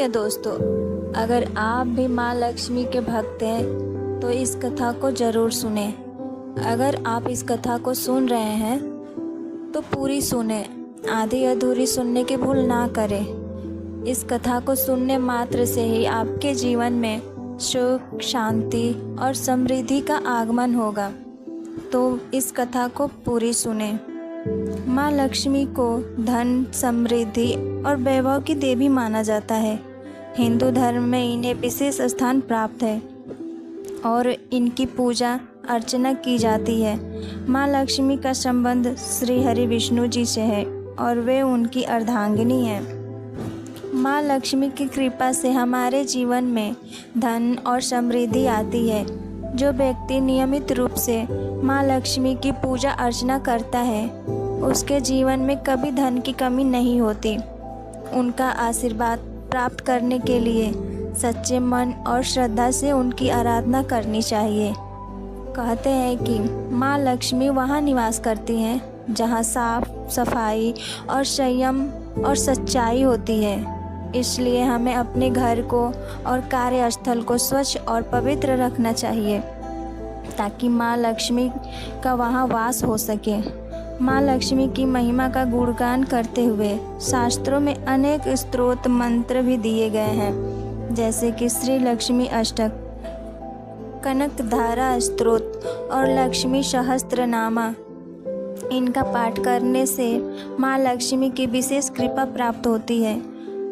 प्रिय दोस्तों, अगर आप भी माँ लक्ष्मी के भक्त हैं तो इस कथा को ज़रूर सुने। अगर आप इस कथा को सुन रहे हैं तो पूरी सुने, आधी अधूरी सुनने की भूल ना करें। इस कथा को सुनने मात्र से ही आपके जीवन में सुख, शांति और समृद्धि का आगमन होगा। तो इस कथा को पूरी सुने। माँ लक्ष्मी को धन, समृद्धि और वैभव की देवी माना जाता है। हिंदू धर्म में इन्हें विशेष स्थान प्राप्त है और इनकी पूजा अर्चना की जाती है। माँ लक्ष्मी का संबंध श्री हरि विष्णु जी से है और वे उनकी अर्धांगिनी हैं। माँ लक्ष्मी की कृपा से हमारे जीवन में धन और समृद्धि आती है। जो व्यक्ति नियमित रूप से माँ लक्ष्मी की पूजा अर्चना करता है उसके जीवन में कभी धन की कमी नहीं होती। उनका आशीर्वाद प्राप्त करने के लिए सच्चे मन और श्रद्धा से उनकी आराधना करनी चाहिए। कहते हैं कि माँ लक्ष्मी वहाँ निवास करती हैं जहाँ साफ सफाई और संयम और सच्चाई होती है। इसलिए हमें अपने घर को और कार्यस्थल को स्वच्छ और पवित्र रखना चाहिए ताकि माँ लक्ष्मी का वहाँ वास हो सके। माँ लक्ष्मी की महिमा का गुणगान करते हुए शास्त्रों में अनेक स्तोत्र मंत्र भी दिए गए हैं, जैसे कि श्री लक्ष्मी अष्टक, कनकधारा स्तोत्र और लक्ष्मी सहस्त्रनामा। इनका पाठ करने से माँ लक्ष्मी की विशेष कृपा प्राप्त होती है।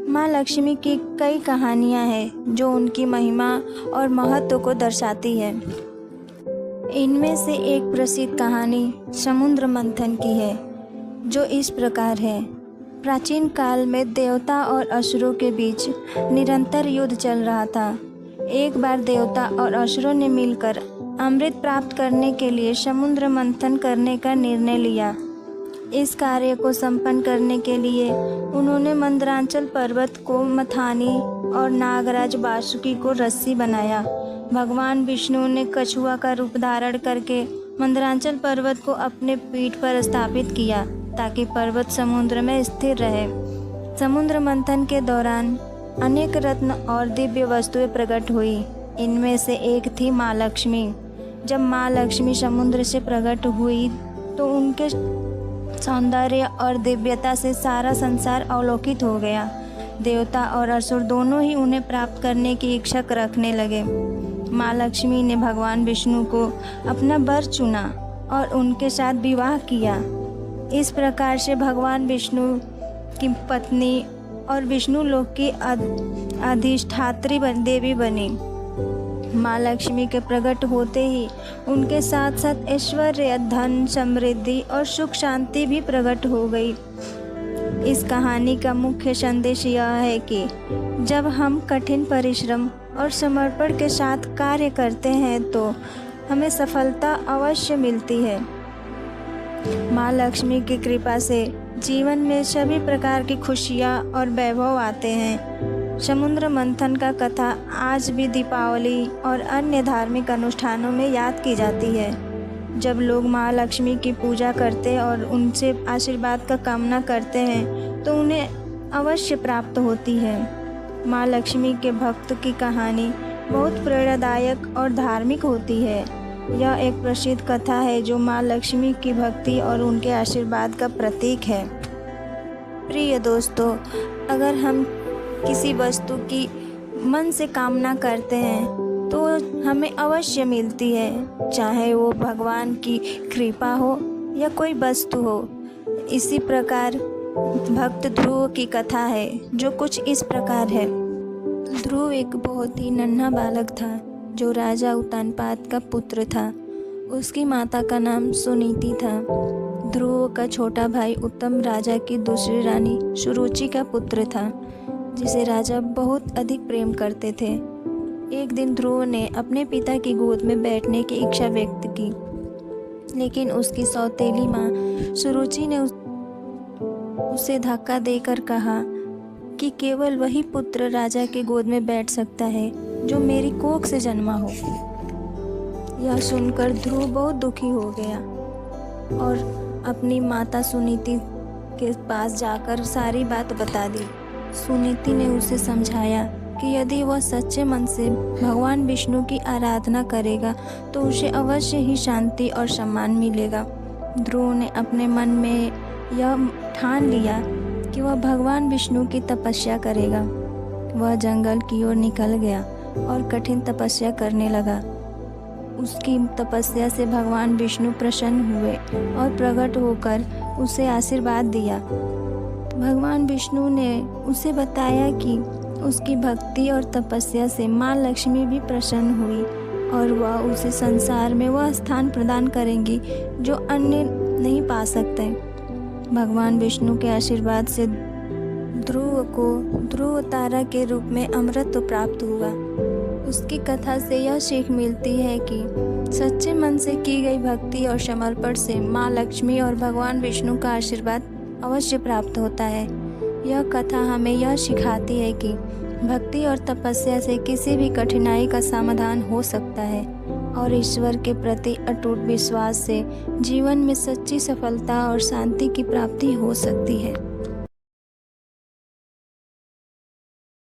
माँ लक्ष्मी की कई कहानियाँ हैं जो उनकी महिमा और महत्व को दर्शाती है। इनमें से एक प्रसिद्ध कहानी समुद्र मंथन की है, जो इस प्रकार है। प्राचीन काल में देवता और असुरों के बीच निरंतर युद्ध चल रहा था। एक बार देवता और असुरों ने मिलकर अमृत प्राप्त करने के लिए समुद्र मंथन करने का निर्णय लिया। इस कार्य को संपन्न करने के लिए उन्होंने मंदरांचल पर्वत को मथानी और नागराज वासुकी को रस्सी बनाया। भगवान विष्णु ने कछुआ का रूप धारण करके मंदरांचल पर्वत को अपने पीठ पर स्थापित किया ताकि पर्वत समुद्र में स्थिर रहे। समुद्र मंथन के दौरान अनेक रत्न और दिव्य वस्तुएं प्रकट हुई। इनमें से एक थी माँ लक्ष्मी। जब माँ लक्ष्मी समुद्र से प्रकट हुई तो उनके सौंदर्य और दिव्यता से सारा संसार अवलोकित हो गया। देवता और असुर दोनों ही उन्हें प्राप्त करने की इच्छा रखने लगे। माँ लक्ष्मी ने भगवान विष्णु को अपना वर चुना और उनके साथ विवाह किया। इस प्रकार से भगवान विष्णु की पत्नी और विष्णु लोक की अधिष्ठात्री देवी बनी। माँ लक्ष्मी के प्रकट होते ही उनके साथ साथ ऐश्वर्य, धन, समृद्धि और सुख शांति भी प्रकट हो गई। इस कहानी का मुख्य संदेश यह है कि जब हम कठिन परिश्रम और समर्पण के साथ कार्य करते हैं तो हमें सफलता अवश्य मिलती है। माँ लक्ष्मी की कृपा से जीवन में सभी प्रकार की खुशियाँ और वैभव आते हैं। समुद्र मंथन का कथा आज भी दीपावली और अन्य धार्मिक अनुष्ठानों में याद की जाती है। जब लोग माँ लक्ष्मी की पूजा करते और उनसे आशीर्वाद का कामना करते हैं तो उन्हें अवश्य प्राप्त होती है। माँ लक्ष्मी के भक्त की कहानी बहुत प्रेरणादायक और धार्मिक होती है। यह एक प्रसिद्ध कथा है जो माँ लक्ष्मी की भक्ति और उनके आशीर्वाद का प्रतीक है। प्रिय दोस्तों, अगर हम किसी वस्तु की मन से कामना करते हैं तो हमें अवश्य मिलती है, चाहे वो भगवान की कृपा हो या कोई वस्तु हो। इसी प्रकार भक्त ध्रुव की कथा है जो कुछ इस प्रकार है। ध्रुव एक बहुत ही नन्हा बालक था जो राजा उत्तानपाद का पुत्र था। उसकी माता का नाम सुनीति था। ध्रुव का छोटा भाई उत्तम राजा की दूसरी रानी सुरुचि का पुत्र था, जिसे राजा बहुत अधिक प्रेम करते थे। एक दिन ध्रुव ने अपने पिता की गोद में बैठने की इच्छा व्यक्त की, लेकिन उसकी सौतेली माँ सुरुचि ने उसे धक्का देकर कहा कि केवल वही पुत्र राजा के गोद में बैठ सकता है जो मेरी कोख से जन्मा हो। यह सुनकर ध्रुव बहुत दुखी हो गया और अपनी माता सुनीति के पास जाकर सारी बात बता दी। सुनीति ने उसे समझाया कि यदि वह सच्चे मन से भगवान विष्णु की आराधना करेगा तो उसे अवश्य ही शांति और सम्मान मिलेगा। ध्रुव ने अपने मन में यह ठान लिया कि वह भगवान विष्णु की तपस्या करेगा। वह जंगल की ओर निकल गया और कठिन तपस्या करने लगा। उसकी तपस्या से भगवान विष्णु प्रसन्न हुए और प्रकट होकर उसे आशीर्वाद दिया। भगवान विष्णु ने उसे बताया कि उसकी भक्ति और तपस्या से माँ लक्ष्मी भी प्रसन्न हुई और वह उसे संसार में वह स्थान प्रदान करेंगी जो अन्य नहीं पा सकते। भगवान विष्णु के आशीर्वाद से ध्रुव को ध्रुव तारा के रूप में अमृत प्राप्त हुआ। उसकी कथा से यह सीख मिलती है कि सच्चे मन से की गई भक्ति और समर्पण से माँ लक्ष्मी और भगवान विष्णु का आशीर्वाद अवश्य प्राप्त होता है। यह कथा हमें यह सिखाती है कि भक्ति और तपस्या से किसी भी कठिनाई का समाधान हो सकता है और ईश्वर के प्रति अटूट विश्वास से जीवन में सच्ची सफलता और शांति की प्राप्ति हो सकती है।